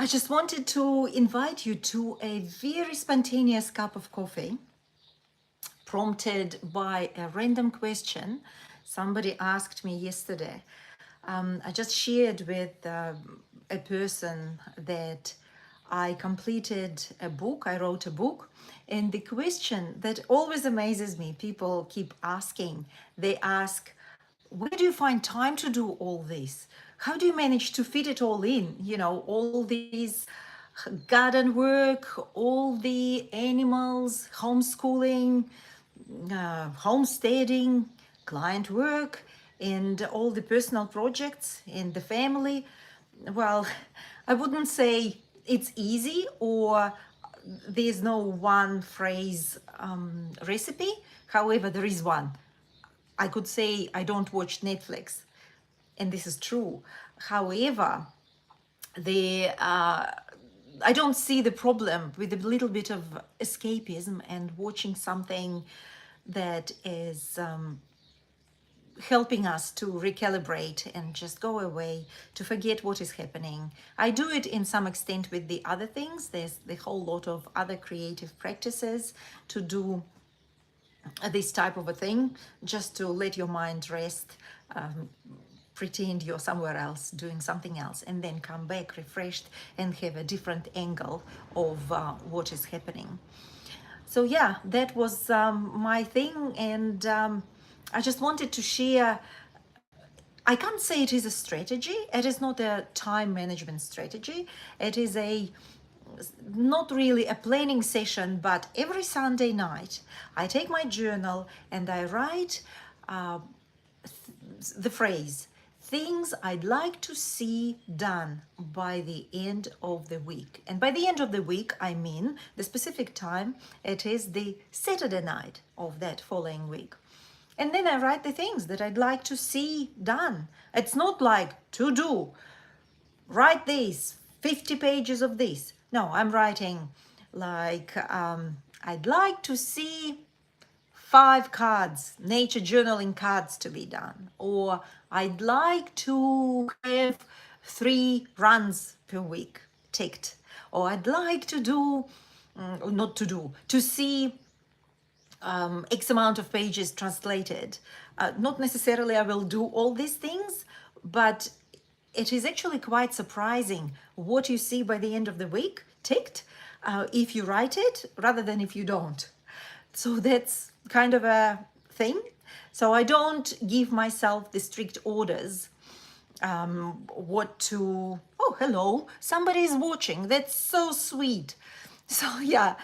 I just wanted to invite you to a very spontaneous cup of coffee, prompted by a random question somebody asked me yesterday. I just shared with a person that I completed a book, I wrote a book, and the question that always amazes me, people keep asking, they ask, where do you find time to do all this? How do you manage to fit it all in? You know, all these garden work, all the animals, homeschooling, homesteading, client work, and all the personal projects in the family. Well, I wouldn't say it's easy or there's no one phrase recipe. However, there is one. I could say I don't watch Netflix, and this is true. However, the I don't see the problem with a little bit of escapism and watching something that is helping us to recalibrate and just go away, to forget what is happening. I do it in some extent with the other things. There's the whole lot of other creative practices to do this type of a thing, just to let your mind rest, pretend you're somewhere else doing something else, and then come back refreshed and have a different angle of what is happening. So yeah, that was my thing, and I just wanted to share. I can't say it is a strategy. It is not a time management strategy. It is a not really a planning session, but every Sunday night I take my journal and I write the phrase, things I'd like to see done by the end of the week. And by the end of the week, I mean the specific time. It is the Saturday night of that following week. And then I write the things that I'd like to see done. It's not like to do, write this, 50 pages of this. No, I'm writing like, I'd like to see 5 cards, nature journaling cards to be done. Or I'd like to have 3 runs per week ticked. Or I'd like to do, not to do, to see X amount of pages translated. Not necessarily I will do all these things, but it is actually quite surprising what you see by the end of the week ticked if you write it rather than if you don't. So that's kind of a thing. So I don't give myself the strict orders what to, oh, hello, somebody is watching. That's so sweet. So yeah,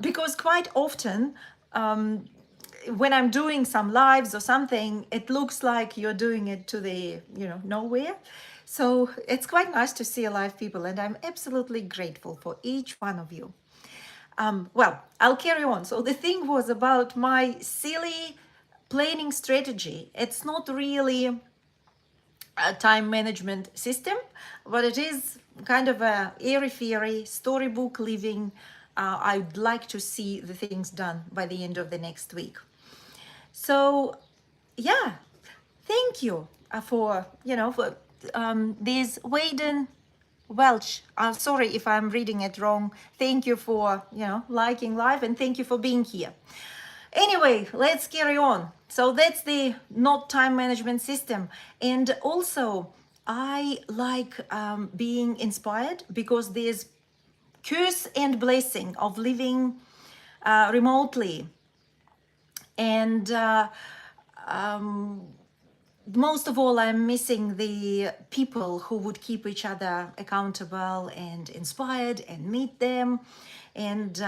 because quite often when I'm doing some lives or something, it looks like you're doing it to the, nowhere. So it's quite nice to see alive people, and I'm absolutely grateful for each one of you. Well, I'll carry on. So the thing was about my silly planning strategy. It's not really a time management system, but it is kind of a airy-fairy storybook living. I'd like to see the things done by the end of the next week. So yeah, thank you for this Waden Welch. Sorry if I'm reading it wrong. Thank you for liking live, and thank you for being here. Anyway, let's carry on. So that's the not time management system. And also I like being inspired, because there's curse and blessing of living remotely. And most of all, I'm missing the people who would keep each other accountable and inspired and meet them. And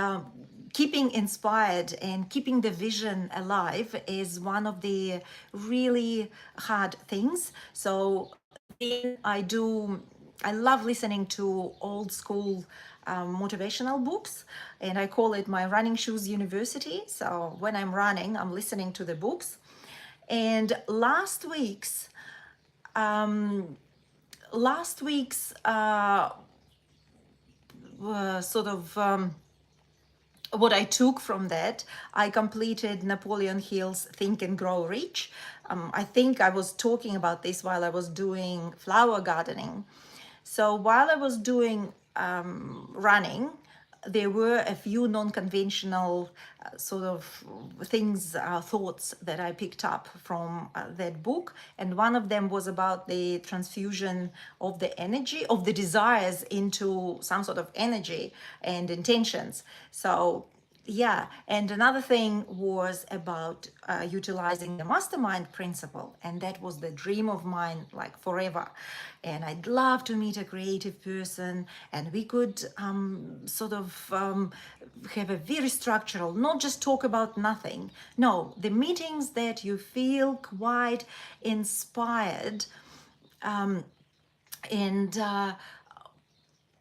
keeping inspired and keeping the vision alive is one of the really hard things. So I love listening to old school motivational books, and I call it my running shoes university. So when I'm running, I'm listening to the books. And last week's sort of what I took from that, I completed Napoleon Hill's Think and Grow Rich. I think I was talking about this while I was doing flower gardening. So while I was doing running, there were a few non-conventional sort of things, thoughts that I picked up from that book. And one of them was about the transfusion of the energy, of the desires into some sort of energy and intentions. So yeah, and another thing was about utilizing the mastermind principle, and that was the dream of mine, like forever. And I'd love to meet a creative person, and we could have a very structural, not just talk about nothing. No, the meetings that you feel quite inspired, and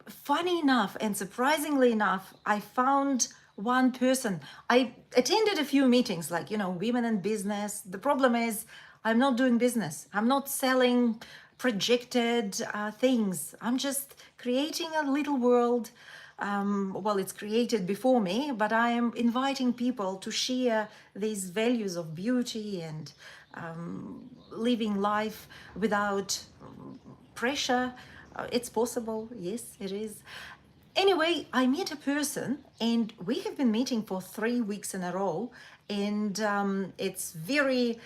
funny enough and surprisingly enough, I found one person. I attended a few meetings, like, women in business. The problem is, I'm not doing business. I'm not selling projected things. I'm just creating a little world. Well, it's created before me, but I am inviting people to share these values of beauty and living life without pressure. It's possible. Yes, it is. Anyway, I met a person, and we have been meeting for 3 weeks in a row, and it's very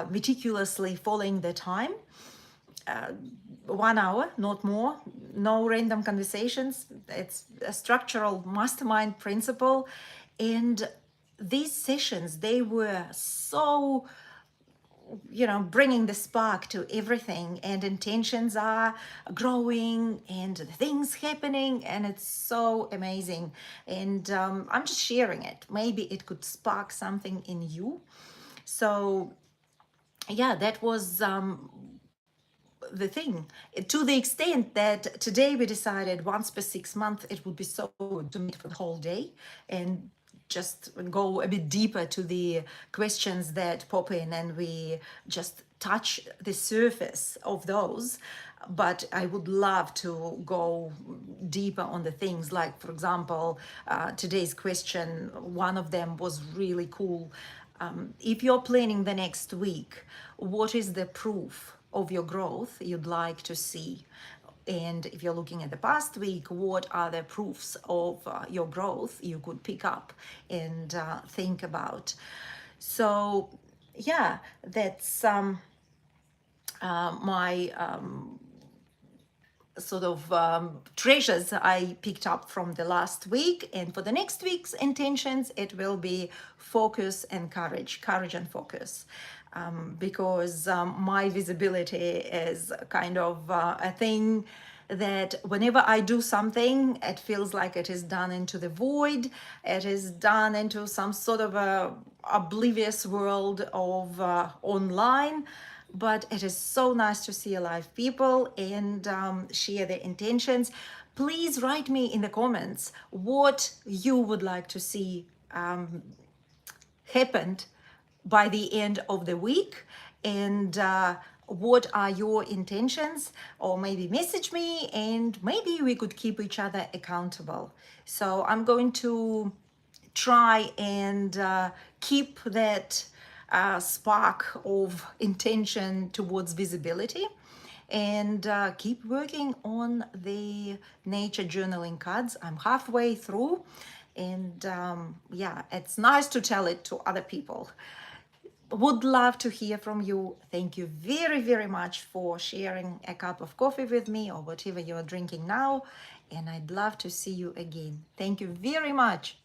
meticulously following the time. 1 hour, not more, no random conversations. It's a structural mastermind principle. And these sessions, they were so, bringing the spark to everything, and intentions are growing and things happening, and it's so amazing. And I'm just sharing it. Maybe it could spark something in you. So yeah, that was the thing, to the extent that today we decided once per 6 months it would be so good to meet for the whole day and just go a bit deeper to the questions that pop in, and we just touch the surface of those. But I would love to go deeper on the things, like, for example, today's question, one of them was really cool. If you're planning the next week, what is the proof of your growth you'd like to see? And if you're looking at the past week, what are the proofs of your growth you could pick up and think about? So yeah, that's my sort of treasures I picked up from the last week. And for the next week's intentions, it will be focus and courage and focus. Because my visibility is kind of a thing that whenever I do something, it feels like it is done into the void. It is done into some sort of a oblivious world of online. But it is so nice to see alive people and share their intentions. Please write me in the comments what you would like to see happened by the end of the week, and what are your intentions, or maybe message me and maybe we could keep each other accountable. So I'm going to try and keep that spark of intention towards visibility, and keep working on the nature journaling cards. I'm halfway through, and yeah, it's nice to tell it to other people. Would love to hear from you. Thank you very, very much for sharing a cup of coffee with me, or whatever you're drinking now, and I'd love to see you again. Thank you very much.